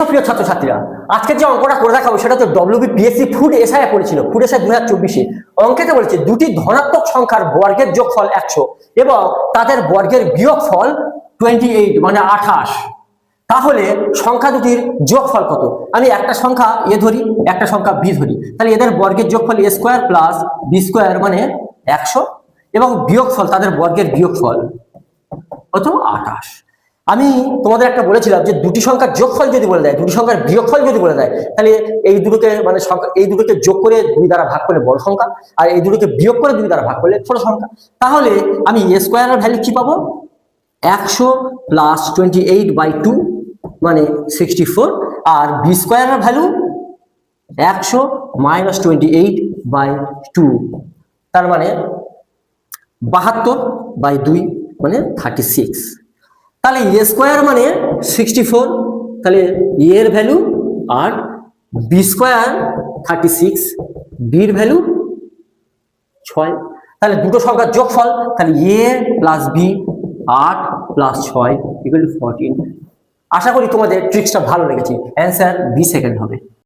প্রিয় ছাত্রছাত্রীরা, আজকে যে অঙ্কটা করে দেখাবো সেটা তো WBPSC ফুড এসআই পড়েছিল, ফুড এসআই 2024-এ। অঙ্কেতে বলেছে দুটি ধনাত্মক সংখ্যার বর্গের যোগফল 100 এবং তাদের বর্গের বিয়োগফল 28 মানে 28। তাহলে সংখ্যা দুটির যোগফল কত? আমি একটা সংখ্যা এ ধরি, একটা সংখ্যা বি ধরি, তাহলে এদের বর্গের যোগফল a square plus B square মানে 100 এবং বিয়োগফল তাদের বর্গের বিয়োগফল কত? 28। আমি তোমাদের একটা বলেছিলাম যে দুটি সংখ্যার যোগফল যদি বলে দেয়, দুটি সংখ্যার বিয়োগফল যদি বলে দেয়, তাহলে এই দুটোকে মানে এই দুটোকে যোগ করে 2 দ্বারা ভাগ করলে বড় সংখ্যা, আর এই দুটোকে বিয়োগ করে 2 দ্বারা ভাগ করলে ছোট সংখ্যা। তাহলে আমি a স্কয়ারের ভ্যালু কি পাবো? 100 প্লাস 28/2 মানে 64, আর বি স্কয়ারের ভ্যালু 100 মাইনাস 28/2 তার মানে 72/2 মানে 36। তাহলে এ স্কয়ার মানে 64, তাহলে এর ভ্যালু আর বি স্কয়ার 36, বির ভ্যালু 6। তাহলে দুটো সংখ্যার যোগফল, তাহলে এ প্লাস বি 8 প্লাস 6 = 14। আশা করি তোমাদের ট্রিক্সটা ভালো লেগেছে। অ্যান্সার বি সেকেন্ড হবে।